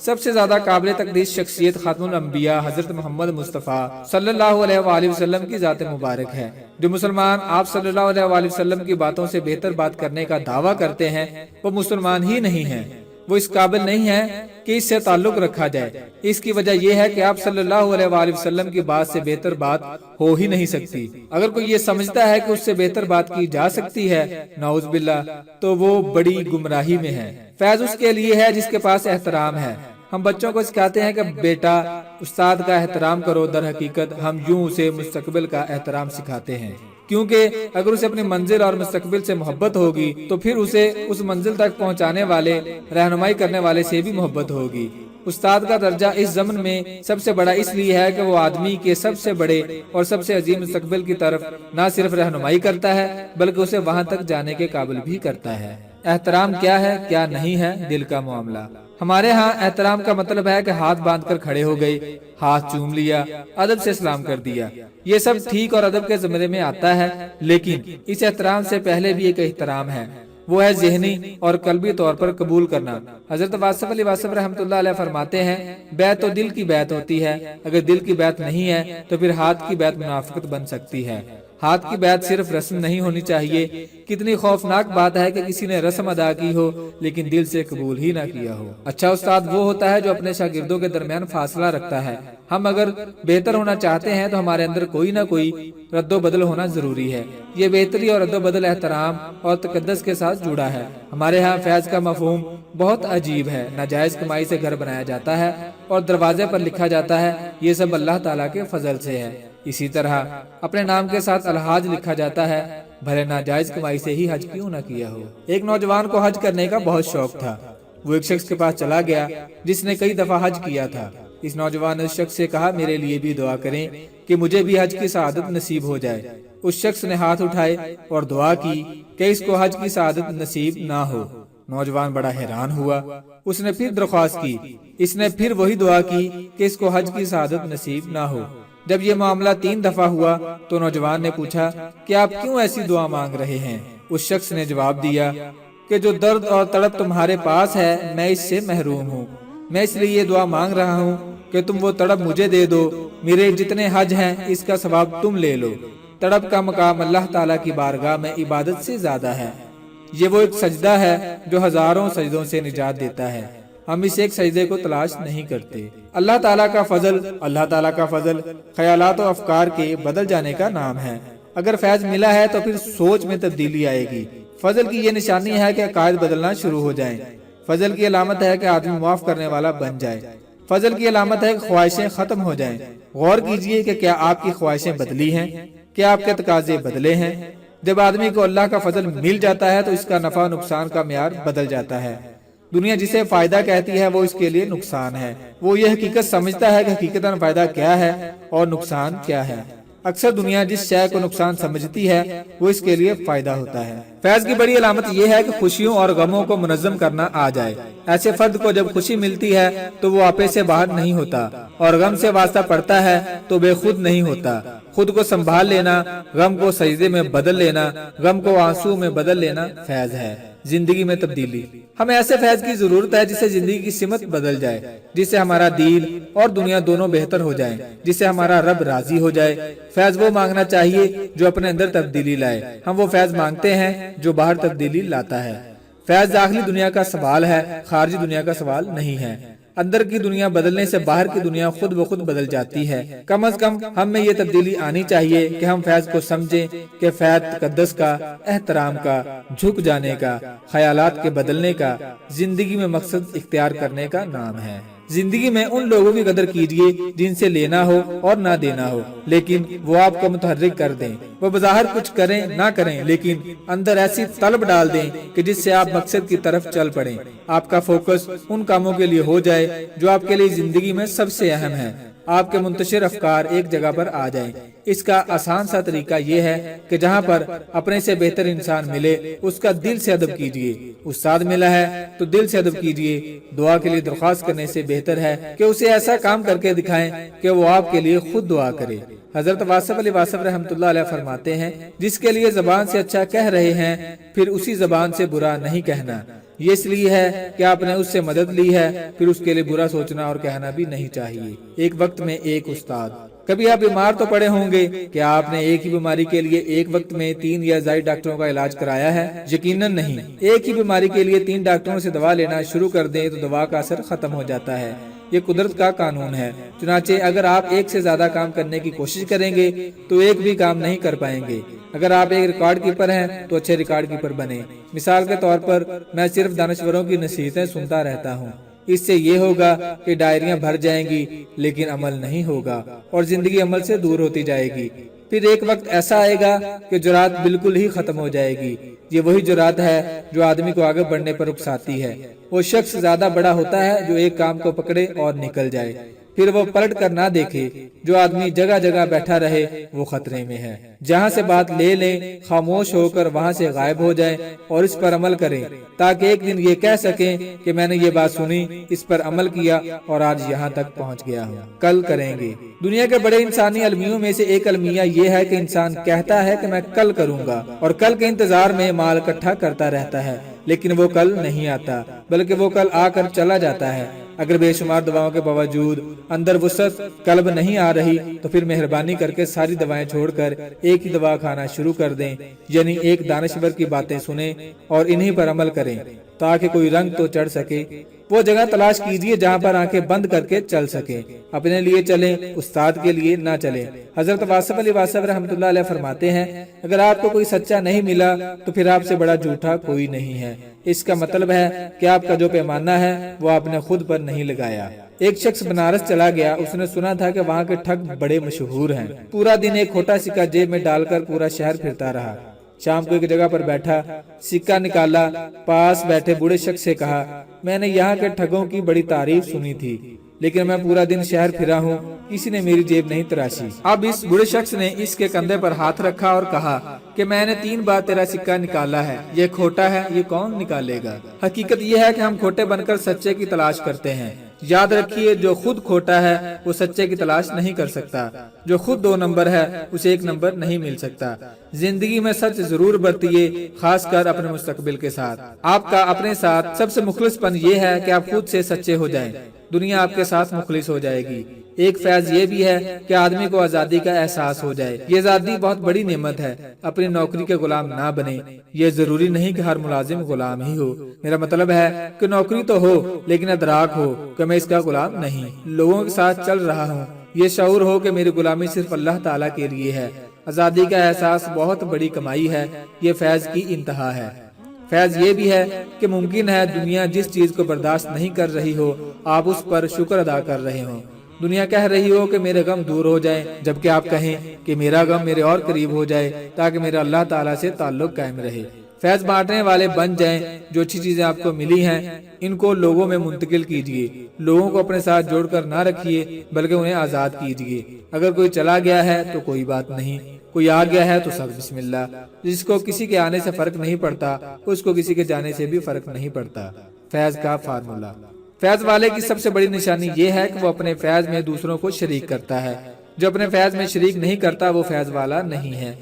سب سے زیادہ قابل تقدیس شخصیت خاتم الانبیاء حضرت محمد مصطفیٰ صلی اللہ علیہ وآلہ وسلم کی ذات مبارک ہے۔ جو مسلمان آپ صلی اللہ علیہ وآلہ وسلم کی باتوں سے بہتر بات کرنے کا دعویٰ کرتے ہیں وہ مسلمان ہی نہیں ہیں، وہ اس قابل نہیں ہے کہ اس سے تعلق رکھا جائے۔ اس کی وجہ یہ ہے کہ آپ صلی اللہ علیہ وآلہ وسلم کی بات سے بہتر بات ہو ہی نہیں سکتی۔ اگر کوئی یہ سمجھتا ہے کہ اس سے بہتر بات کی جا سکتی ہے، نعوذ باللہ، تو وہ بڑی گمراہی میں ہے۔ فیض اس کے لیے ہے جس کے پاس احترام ہے۔ ہم بچوں کو سکھاتے ہیں کہ بیٹا استاد کا احترام کرو، در حقیقت ہم یوں اسے مستقبل کا احترام سکھاتے ہیں، کیونکہ اگر اسے اپنی منزل اور مستقبل سے محبت ہوگی تو پھر اسے اس منزل تک پہنچانے والے، رہنمائی کرنے والے سے بھی محبت ہوگی۔ استاد کا درجہ اس زمن میں سب سے بڑا اس لیے ہے کہ وہ آدمی کے سب سے بڑے اور سب سے عظیم مستقبل کی طرف نہ صرف رہنمائی کرتا ہے بلکہ اسے وہاں تک جانے کے قابل بھی کرتا ہے۔ احترام کیا ہے کیا نہیں ہے، دل کا معاملہ۔ ہمارے ہاں احترام کا مطلب ہے کہ ہاتھ باندھ کر کھڑے ہو گئے، ہاتھ چوم لیا، ادب سے سلام کر دیا۔ یہ سب ٹھیک اور ادب کے زمرے میں آتا ہے، لیکن اس احترام سے پہلے بھی ایک احترام ہے، وہ ہے ذہنی اور قلبی طور پر قبول کرنا۔ حضرت واصف علی واصف رحمۃ اللہ علیہ فرماتے ہیں، بیعت تو دل کی بیعت ہوتی ہے، اگر دل کی بیعت نہیں ہے تو پھر ہاتھ کی بیعت منافقت بن سکتی ہے۔ ہاتھ کی بیعت صرف رسم نہیں ہونی چاہیے۔ کتنی خوفناک بات ہے کہ کسی نے رسم ادا کی ہو لیکن دل سے قبول ہی نہ کیا ہو۔ اچھا استاد وہ ہوتا ہے جو اپنے شاگردوں کے درمیان فاصلہ رکھتا ہے۔ ہم اگر بہتر ہونا چاہتے ہیں تو ہمارے اندر کوئی نہ کوئی رد و بدل ہونا ضروری ہے۔ یہ بہتری اور رد و بدل احترام اور تقدس کے ساتھ جڑا ہے۔ ہمارے ہاں فیض کا مفہوم بہت عجیب ہے۔ ناجائز کمائی سے گھر بنایا جاتا ہے اور دروازے پر لکھا جاتا ہے یہ سب اللہ تعالیٰ کے فضل سے ہے۔ اسی طرح اپنے نام کے ساتھ الحاج لکھا جاتا ہے، بھلے ناجائز کمائی سے ہی حج کیوں نہ کیا ہو۔ ایک نوجوان کو حج کرنے کا بہت شوق تھا۔ وہ ایک شخص کے پاس چلا گیا جس نے کئی دفعہ حج کیا تھا۔ اس نوجوان نے اس شخص سے کہا میرے لیے بھی دعا کریں کہ مجھے بھی حج کی سعادت نصیب ہو جائے۔ اس شخص نے ہاتھ اٹھائے اور دعا کی کہ اس کو حج کی سعادت نصیب نہ ہو۔ نوجوان بڑا حیران ہوا۔ اس نے پھر درخواست کی۔ اس نے پھر وہی دعا کی کہ اس کو حج کی سعادت نصیب نہ ہو۔ جب یہ معاملہ 3 دفعہ ہوا تو نوجوان نے پوچھا کہ آپ کیوں ایسی دعا مانگ رہے ہیں؟ اس شخص نے جواب دیا کہ جو درد اور تڑپ تمہارے پاس ہے میں اس سے محروم ہوں، میں اس لیے یہ دعا مانگ رہا ہوں کہ تم وہ تڑپ مجھے دے دو، میرے جتنے حج ہیں اس کا ثواب تم لے لو۔ تڑپ کا مقام اللہ تعالیٰ کی بارگاہ میں عبادت سے زیادہ ہے۔ یہ وہ ایک سجدہ ہے جو ہزاروں سجدوں سے نجات دیتا ہے۔ ہم اس ایک سجدے کو تلاش نہیں کرتے۔ اللہ تعالیٰ کا فضل خیالات و افکار کے بدل جانے کا نام ہے۔ اگر فیض ملا ہے تو پھر سوچ میں تبدیلی آئے گی۔ فضل کی یہ نشانی ہے کہ عقائد بدلنا شروع ہو جائیں۔ فضل کی علامت ہے کہ آدمی معاف کرنے والا بن جائے۔ فضل کی علامت ہے کہ خواہشیں ختم ہو جائیں۔ غور کیجئے کہ کیا آپ کی خواہشیں بدلی ہیں؟ کیا آپ کے تقاضے بدلے ہیں؟ جب آدمی کو اللہ کا فضل مل جاتا ہے تو اس کا نفع نقصان کا معیار بدل جاتا ہے۔ دنیا جسے فائدہ کہتی ہے وہ اس کے لیے نقصان ہے۔ وہ یہ حقیقت سمجھتا ہے کہ حقیقتاً فائدہ کیا ہے اور نقصان کیا ہے۔ اکثر دنیا جس شے کو نقصان سمجھتی ہے وہ اس کے لیے فائدہ ہوتا ہے۔ فیض کی بڑی علامت یہ ہے کہ خوشیوں اور غموں کو منظم کرنا آ جائے۔ ایسے فرد کو جب خوشی ملتی ہے تو وہ آپے سے باہر نہیں ہوتا، اور غم سے واسطہ پڑتا ہے تو بے خود نہیں ہوتا۔ خود کو سنبھال لینا، غم کو سجدے میں بدل لینا، غم کو آنسو میں بدل لینا فیض ہے۔ زندگی میں تبدیلی، ہمیں ایسے فیض کی ضرورت ہے جس سے زندگی کی سمت بدل جائے، جس سے ہمارا دل اور دنیا دونوں بہتر ہو جائیں، جس سے ہمارا رب راضی ہو جائے۔ فیض وہ مانگنا چاہیے جو اپنے اندر تبدیلی لائے۔ ہم وہ فیض مانگتے ہیں جو باہر تبدیلی لاتا ہے۔ فیض داخلی دنیا کا سوال ہے، خارجی دنیا کا سوال نہیں ہے۔ اندر کی دنیا بدلنے سے باہر کی دنیا خود بخود بدل جاتی ہے۔ کم از کم ہم میں یہ تبدیلی آنی چاہیے کہ ہم فیض کو سمجھیں کہ فیض تقدس کا، احترام کا، جھک جانے کا، خیالات کے بدلنے کا، زندگی میں مقصد اختیار کرنے کا نام ہے۔ زندگی میں ان لوگوں کی قدر کیجئے جن سے لینا ہو اور نہ دینا ہو، لیکن وہ آپ کو متحرک کر دیں۔ وہ بظاہر کچھ کریں نہ کریں لیکن اندر ایسی طلب ڈال دیں کہ جس سے آپ مقصد کی طرف چل پڑیں۔ آپ کا فوکس ان کاموں کے لیے ہو جائے جو آپ کے لیے زندگی میں سب سے اہم ہے۔ آپ کے منتشر افکار ایک جگہ پر آ جائیں۔ اس کا آسان سا طریقہ یہ ہے کہ جہاں پر اپنے سے بہتر انسان ملے اس کا دل سے ادب کیجئے۔ استاد ملا ہے تو دل سے ادب کیجئے۔ دعا کے لیے درخواست کرنے سے بہتر ہے کہ اسے ایسا کام کر کے دکھائیں کہ وہ آپ کے لیے خود دعا کرے۔ حضرت واصف علی واصف رحمۃ اللہ علیہ فرماتے ہیں، جس کے لیے زبان سے اچھا کہہ رہے ہیں پھر اسی زبان سے برا نہیں کہنا۔ یہ اس لیے ہے کہ آپ نے اس سے مدد لی ہے، پھر اس کے لیے برا سوچنا اور کہنا بھی نہیں چاہیے۔ ایک وقت میں ایک استاد۔ کبھی آپ بیمار تو پڑے ہوں گے، کیا آپ نے ایک ہی بیماری کے لیے ایک وقت میں 3 یا زائد ڈاکٹروں کا علاج کرایا ہے؟ یقیناً نہیں۔ ایک ہی بیماری کے لیے 3 ڈاکٹروں سے دوا لینا شروع کر دیں تو دوا کا اثر ختم ہو جاتا ہے۔ یہ قدرت کا قانون ہے۔ چنانچہ اگر آپ ایک سے زیادہ کام کرنے کی کوشش کریں گے تو ایک بھی کام نہیں کر پائیں گے۔ اگر آپ ایک ریکارڈ کیپر ہیں تو اچھے ریکارڈ کیپر بنیں۔ مثال کے طور پر میں صرف دانشوروں کی نصیحتیں سنتا رہتا ہوں، اس سے یہ ہوگا کہ ڈائریاں بھر جائیں گی لیکن عمل نہیں ہوگا اور زندگی عمل سے دور ہوتی جائے گی۔ پھر ایک وقت ایسا آئے گا کہ جرات بالکل ہی ختم ہو جائے گی۔ یہ وہی جرات ہے جو آدمی کو آگے بڑھنے پر اکساتی ہے۔ وہ شخص زیادہ بڑا ہوتا ہے جو ایک کام کو پکڑے اور نکل جائے، پھر وہ پلٹ کر نہ دیکھے۔ جو آدمی جگہ جگہ بیٹھا رہے وہ خطرے میں ہے۔ جہاں سے بات لے لیں، خاموش ہو کر وہاں سے غائب ہو جائیں اور اس پر عمل کریں تاکہ ایک دن یہ کہہ سکیں کہ میں نے یہ بات سنی، اس پر عمل کیا اور آج یہاں تک پہنچ گیا ہوں۔ کل کریں گے۔ دنیا کے بڑے انسانی المیوں میں سے ایک المیہ یہ ہے کہ انسان کہتا ہے کہ میں کل کروں گا اور کل کے انتظار میں مال اکٹھا کرتا رہتا ہے، لیکن وہ کل نہیں آتا بلکہ وہ کل آ کر چلا جاتا ہے۔ اگر بے شمار دواؤں کے باوجود اندر وسعت قلب نہیں آ رہی تو پھر مہربانی کر کے ساری دوائیں چھوڑ کر ایک ہی دوا کھانا شروع کر دیں، یعنی ایک دانشور کی باتیں سنیں اور انہی پر عمل کریں تاکہ کوئی رنگ تو چڑھ سکے۔ وہ جگہ تلاش کیجئے جہاں پر آنکھیں بند کر کے چل سکیں۔ اپنے لیے چلیں، استاد کے لیے نہ چلیں۔ حضرت واصف علی واصف رحمۃ اللہ علیہ فرماتے ہیں، اگر آپ کو کوئی سچا نہیں ملا تو پھر آپ سے بڑا جھوٹا کوئی نہیں ہے۔ اس کا مطلب ہے کہ آپ کا جو پیمانہ ہے وہ آپ نے خود پر نہیں لگایا۔ ایک شخص بنارس چلا گیا، اس نے سنا تھا کہ وہاں کے ٹھگ بڑے مشہور ہیں۔ پورا دن ایک کھوٹا سکہ جیب میں ڈال کر پورا شہر پھرتا رہا۔ شام کو ایک جگہ پر بیٹھا، سکہ نکالا، پاس بیٹھے بوڑھے شخص سے کہا، میں نے یہاں کے ٹھگوں کی بڑی تعریف سنی تھی، لیکن میں پورا دن شہر پھرا ہوں، کسی نے میری جیب نہیں تراشی۔ اب اس بوڑھے شخص نے اس کے کندھے پر ہاتھ رکھا اور کہا کہ میں نے 3 بار تیرا سکہ نکالا ہے، یہ کھوٹا ہے، یہ کون نکالے گا؟ حقیقت یہ ہے کہ ہم کھوٹے بن کر سچے کی تلاش کرتے ہیں۔ یاد رکھیے، جو خود کھوٹا ہے وہ سچے کی تلاش نہیں کر سکتا، جو خود 2 نمبر ہے اسے 1 نمبر نہیں مل سکتا۔ زندگی میں سچ ضرور برتیے، خاص کر اپنے مستقبل کے ساتھ۔ آپ کا اپنے ساتھ سب سے مخلص پن یہ ہے کہ آپ خود سے سچے ہو جائیں، دنیا آپ کے ساتھ مخلص ہو جائے گی۔ ایک فیض یہ بھی ہے کہ آدمی کو آزادی کا احساس ہو جائے۔ یہ آزادی بہت بڑی نعمت ہے۔ اپنی نوکری کے غلام نہ بنے۔ یہ ضروری نہیں کہ ہر ملازم غلام ہی ہو، میرا مطلب ہے کہ نوکری تو ہو لیکن ادراک ہو کہ میں اس کا غلام نہیں، لوگوں کے ساتھ چل رہا ہوں۔ یہ شعور ہو کہ میری غلامی صرف اللہ تعالیٰ کے لیے ہے۔ آزادی کا احساس بہت بڑی کمائی ہے، یہ فیض کی انتہا ہے۔ فیض یہ بھی ہے کہ ممکن ہے دنیا جس چیز کو برداشت نہیں کر رہی ہو، آپ اس پر شکر ادا کر رہے ہوں۔ دنیا کہہ رہی ہو کہ میرے غم دور ہو جائیں، جبکہ آپ کہیں کہ میرا غم میرے اور قریب ہو جائے تاکہ میرا اللہ تعالیٰ سے تعلق قائم رہے۔ فیض بانٹنے والے بن جائیں۔ جو اچھی چیزیں آپ کو ملی ہیں ان کو لوگوں میں منتقل کیجیے۔ لوگوں کو اپنے ساتھ جوڑ کر نہ رکھیے بلکہ انہیں آزاد کیجیے۔ اگر کوئی چلا گیا ہے تو کوئی بات نہیں، کوئی آ گیا ہے تو سب بسم اللہ۔ جس کو کسی کے آنے سے فرق نہیں پڑتا اس کو کسی کے جانے سے بھی فرق نہیں پڑتا۔ فیض کا فارمولہ۔ فیض والے کی سب سے بڑی نشانی یہ ہے کہ وہ اپنے فیض میں دوسروں کو شریک کرتا ہے۔ جو اپنے فیض میں شریک نہیں کرتا وہ فیض والا نہیں ہے۔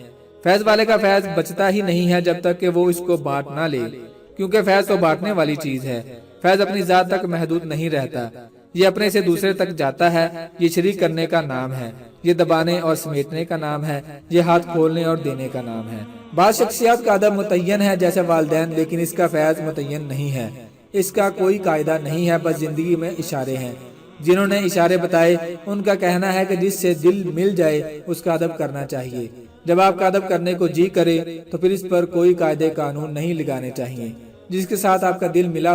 فیض والے کا فیض بچتا ہی نہیں ہے جب تک کہ وہ اس کو بانٹ نہ لے، کیونکہ فیض تو بانٹنے والی چیز ہے۔ فیض اپنی ذات تک محدود نہیں رہتا، یہ اپنے سے دوسرے تک جاتا ہے۔ یہ شریک کرنے کا نام ہے، یہ دبانے اور سمیٹنے کا نام ہے، یہ ہاتھ کھولنے اور دینے کا نام ہے۔ بعض شخصیات کا ادب متعین ہے جیسے والدین، لیکن اس کا فیض متعین نہیں ہے۔ اس کا کوئی قاعدہ نہیں ہے، بس زندگی میں اشارے ہیں۔ جنہوں نے اشارے بتائے ان کا کہنا ہے کہ جس سے دل مل جائے اس کا ادب کرنا چاہیے۔ جب آپ کا ادب کرنے کو جی کرے تو پھر اس پر کوئی قاعدے قانون نہیں لگانے چاہیے۔ جس کے ساتھ آپ کا دل ملا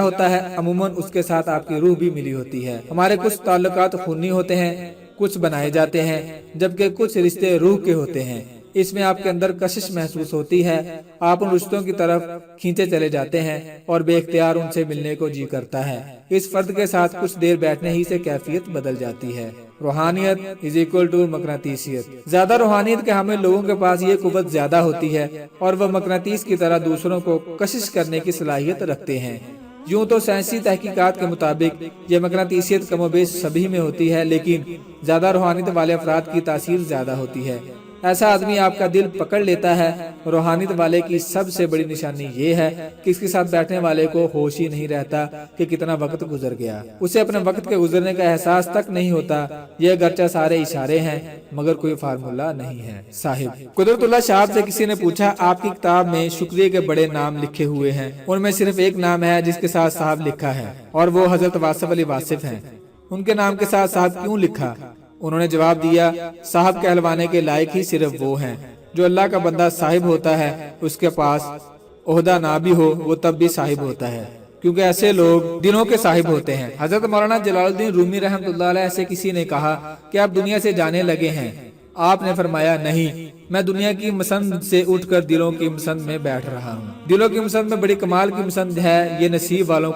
ہوتا ہے عموماً اس کے ساتھ آپ کی روح بھی ملی ہوتی ہے۔ ہمارے کچھ تعلقات خونی ہوتے ہیں، کچھ بنائے جاتے ہیں، جبکہ کچھ رشتے روح کے ہوتے ہیں۔ اس میں آپ کے اندر کشش محسوس ہوتی ہے، آپ ان رشتوں کی طرف کھینچے چلے جاتے ہیں اور بے اختیار ان سے ملنے کو جی کرتا ہے۔ اس فرد کے ساتھ کچھ دیر بیٹھنے ہی سے کیفیت بدل جاتی ہے۔ روحانیت = مقناطیسیت۔ زیادہ روحانیت کے حامل لوگوں کے پاس یہ قوت زیادہ ہوتی ہے اور وہ مقناطیس کی طرح دوسروں کو کشش کرنے کی صلاحیت رکھتے ہیں۔ یوں تو سائنسی تحقیقات کے مطابق یہ مقناطیسیت کم و بیش سبھی میں ہوتی ہے، لیکن زیادہ روحانیت والے افراد کی تاثیر زیادہ ہوتی ہے۔ ایسا آدمی آپ کا دل پکڑ لیتا ہے۔ روحانیت والے کی سب سے بڑی نشانی یہ ہے کہ اس کے ساتھ بیٹھنے والے کو ہوش ہی نہیں رہتا کہ کتنا وقت گزر گیا، اسے اپنے وقت کے گزرنے کا احساس تک نہیں ہوتا۔ یہ گرچہ سارے اشارے ہیں مگر کوئی فارمولہ نہیں ہے۔ صاحب قدرت اللہ صاحب سے کسی نے پوچھا، آپ کی کتاب میں شکریہ کے بڑے نام لکھے ہوئے ہیں، ان میں صرف ایک نام ہے جس کے ساتھ صاحب لکھا ہے اور وہ حضرت واصف علی واصف ہیں، ان کے نام کے ساتھ صاحب کیوں لکھا؟ انہوں نے جواب دیا، صاحب کہلوانے کے لائق ہی صرف وہ ہیں جو اللہ کا بندہ صاحب ہوتا ہے، اس کے پاس عہدہ نہ بھی ہو وہ تب بھی صاحب ہوتا ہے، کیونکہ ایسے لوگ دنوں کے صاحب ہوتے ہیں۔ حضرت مولانا جلال الدین رومی رحمۃ اللہ علیہ سے کسی نے کہا کہ آپ دنیا سے جانے لگے ہیں؟ آپ نے فرمایا، نہیں، میں دنیا کی مسند سے اٹھ کر دلوں کی مسند میں بیٹھ رہا ہوں۔ دلوں کی مسند میں بڑی کمال کی مسند ہے، یہ نصیب والوں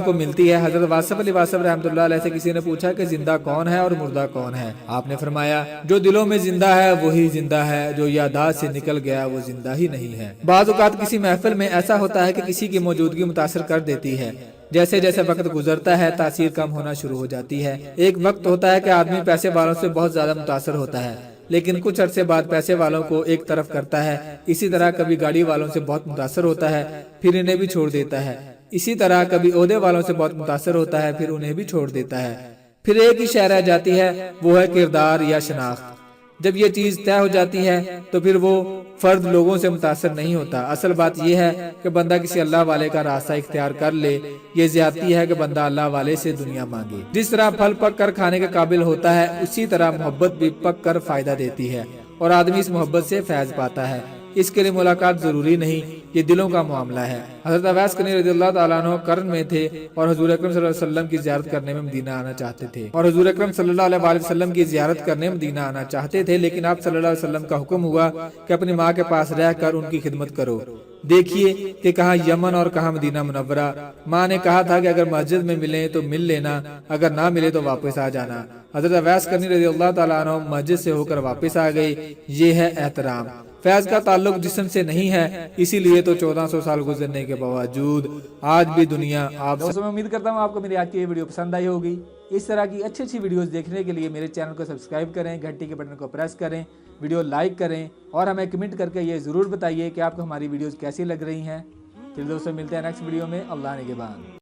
کو ملتی ہے۔ حضرت واصف علی واصف رحمۃ اللہ علیہ سے کسی نے پوچھا کہ زندہ کون ہے اور مردہ کون ہے؟ آپ نے فرمایا، جو دلوں میں زندہ ہے وہی زندہ ہے، جو یادداشت سے نکل گیا وہ زندہ ہی نہیں ہے۔ بعض اوقات کسی محفل میں ایسا ہوتا ہے کہ کسی کی موجودگی متاثر کر دیتی ہے، جیسے جیسے وقت گزرتا ہے تاثیر کم ہونا شروع ہو جاتی ہے۔ ایک وقت ہوتا ہے کہ آدمی پیسے والوں سے بہت زیادہ متاثر ہوتا ہے، لیکن کچھ عرصے بعد پیسے والوں کو ایک طرف کرتا ہے۔ اسی طرح کبھی گاڑی والوں سے بہت متاثر ہوتا ہے، پھر انہیں بھی چھوڑ دیتا ہے۔ اسی طرح کبھی عہدے والوں سے بہت متاثر ہوتا ہے، پھر انہیں بھی چھوڑ دیتا ہے۔ پھر ایک ہی شے رہ جاتی ہے، وہ ہے کردار یا شناخت۔ جب یہ چیز طے ہو جاتی ہے تو پھر وہ فرد لوگوں سے متاثر نہیں ہوتا۔ اصل بات یہ ہے کہ بندہ کسی اللہ والے کا راستہ اختیار کر لے۔ یہ زیادتی ہے کہ بندہ اللہ والے سے دنیا مانگے۔ جس طرح پھل پک کر کھانے کے قابل ہوتا ہے، اسی طرح محبت بھی پک کر فائدہ دیتی ہے اور آدمی اس محبت سے فیض پاتا ہے۔ اس کے لیے ملاقات ضروری نہیں، یہ دلوں کا معاملہ ہے۔ حضرت اویس کرنی رضی اللہ تعالیٰ عنہ قرن میں تھے اور حضور اکرم صلی اللہ علیہ وسلم کی زیارت کرنے میں مدینہ آنا چاہتے تھے، لیکن آپ صلی اللہ علیہ وسلم کا حکم ہوا کہ اپنی ماں کے پاس رہ کر ان کی خدمت کرو۔ دیکھیے کہ کہاں یمن اور کہاں مدینہ منورہ۔ ماں نے کہا تھا کہ اگر مسجد میں ملیں تو مل لینا، اگر نہ ملے تو واپس آ جانا۔ حضرت اویس کرنی رضی اللہ تعالیٰ عنہ مسجد سے ہو کر واپس آ گئی۔ یہ ہے احترام۔ فیض کا تعلق جسم سے نہیں ہے، اسی لیے تو 1400 سال گزرنے کے باوجود آج بھی دنیا آپ دوستوں، میں امید کرتا ہوں آپ کو میری آج کی یہ ویڈیو پسند آئی ہوگی۔ اس طرح کی اچھی ویڈیوز دیکھنے کے لیے میرے چینل کو سبسکرائب کریں، گھنٹی کے بٹن کو پریس کریں، ویڈیو لائک کریں اور ہمیں کمنٹ کر کے یہ ضرور بتائیے کہ آپ کو ہماری ویڈیوز کیسی لگ رہی ہیں۔ پھر دوستوں ملتے ہیں نیکسٹ ویڈیو میں۔ اللہ نگہبان۔